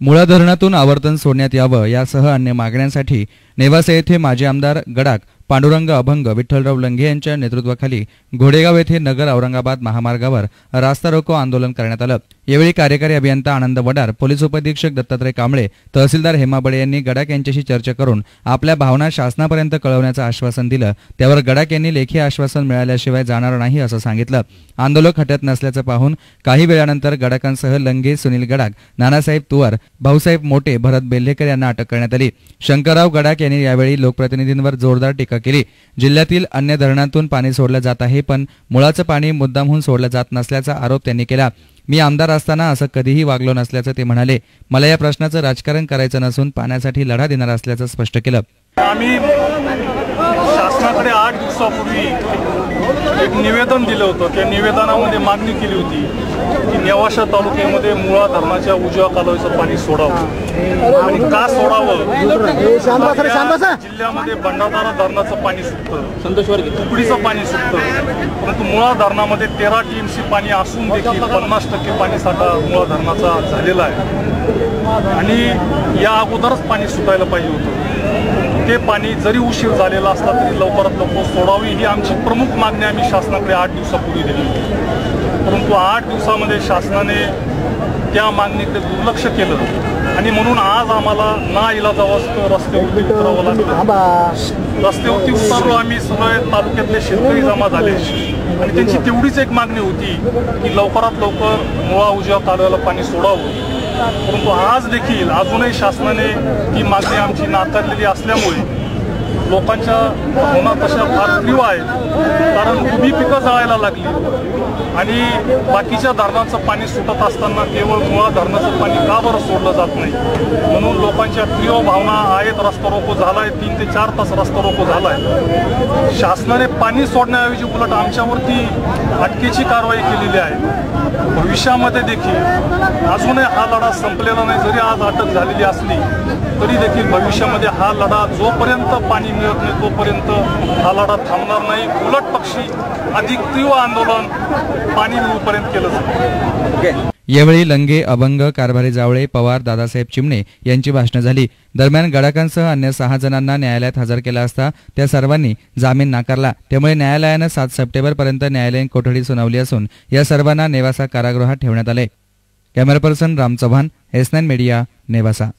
मुळा धरणातून आवर्तन सोडण्यात यावं यासह अन्य मागण्यांसाठी नेवासा येथे माजी आमदार गडाख पांडुरंग अभंग विठ्ठलराव लंघे यांच्या नेतृत्वाखाली घोडेगाव येथे नगर औरंगाबाद महामार्गावर रास्ता रोको आंदोलन करण्यात आलं। यावेळी कार्यकारी अभियंता आनंद वडार, पोलीस उपअधीक्षक दत्तात्रय कांबळे, तहसीलदार हेमा बडे यांनी गडाख यांच्याशी चर्चा करून आपल्या भावना शासनापर्यंत कळवण्याचं आश्वासन दिलं। त्यावर गडाख यांनी लेखी आश्वासन मिळाल्याशिवाय जाणार नाही असं सांगितलं। आंदोलक हटत नसल्याचं पाहून काही वेळानंतर गडाखांसह लंघे, सुनील गडाख, नानासाहेब तुवर, भाऊसाहेब मोठे, भरत बेल्हेकर यांना अटक करण्यात आली। शंकरराव गडाख यांनी यावेळी लोकप्रतिनिधींवर जोरदार टीका केली। जिल्ह्यातील अन्य धरणातून पाणी सोडलं जात आहे, पण मुळाचं पाणी मुद्दामहून सोडलं जात नसल्याचा आरोप त्यांनी केला। मी आमदार असताना असं कधीही वागलो नसल्याचं ते म्हणाले। मला या प्रश्नाचं राजकारण करायचं नसून पाण्यासाठी लढा देणार असल्याचं स्पष्ट केलं। आम्ही शासनाकडे 8 दिवसापूर्वी एक निवेदन दिलं होतं। त्या निवेदनामध्ये मागणी केली होती की नेवासा तालुक्यामध्ये मुळा धरणाच्या उजव्या कालव्याचं पाणी सोडावं आणि का सोडावं। जिल्ह्यामध्ये भंडारदरा धरणाचं पाणी सुटतं, कुकडीचं पाणी सुटतं, परंतु मुळा धरणामध्ये 13 TMC पाणी असून देखील 50% पाणी साठा मुळा धरणाचा झालेला आहे आणि या अगोदरच पाणी सुटायला पाहिजे होतं। ते पाणी जरी उशीर झालेला असला तरी लवकरात लवकर सोडावी ही आमची प्रमुख मागणी आम्ही शासनाकडे 8 दिवसापूर्वी दिली। परंतु 8 दिवसामध्ये शासनाने त्या मागणीकडे दुर्लक्ष केलं आणि म्हणून आज आम्हाला नाईलाजास्तव रस्त्यावरती उतरावं लागलं। रस्त्यावरती उतरलो आम्ही, सगळे तालुक्यातले शेतकरी जमा झाले आणि त्यांची तेवढीच एक मागणी होती की लवकरात लवकर मुळा उजव्या कालव्याला पाणी सोडावं। परंतु आज देखील अजूनही शासनाने ती मागणी आमची नाकारलेली असल्यामुळे लोकांच्या भावना तशा फार तीव्र आहेत। कारण उभी पिकं जळायला लागली आणि बाकीच्या धरणाचं पाणी सुटत असताना केवळ मुळा धरणाचं पाणी का बरं सोडलं जात नाही म्हणून लोकांच्या तीव्र भावना आहेत। रस्ता रोको झालाय, 3 ते 4 तास रस्ता रोको झालाय। शासनाने पाणी सोडण्याऐवजी उलट आमच्यावरती अटकेची कारवाई केलेली आहे। भविष्यामध्ये देखील अजूनही हा लढा संपलेला नाही। जरी आज अटक झालेली असली तरी देखील भविष्यामध्ये हा लढा जोपर्यंत पाणी मिळत नाही तोपर्यंत हा लढा थांबणार नाही। उलट पक्षी अधिक तीव्र आंदोलन पाणी मिळूपर्यंत केलं जाईल। यावेळी लंघे, अभंग, कारभारी जावळे, पवार, दादासाहेब चिमणे यांची भाषणे झाली। दरम्यान गडाखांसह अन्य 6 जणांना न्यायालयात हजर केला असता त्या सर्वांनी जामीन नाकारला। त्यामुळे न्यायालयानं 7 सप्टेंबरपर्यंत न्यायालयीन कोठडी सुनावली असून या सर्वांना नेवासा कारागृहात ठेवण्यात आले। Camera person Ram Chavan, S9 media, Nevasa.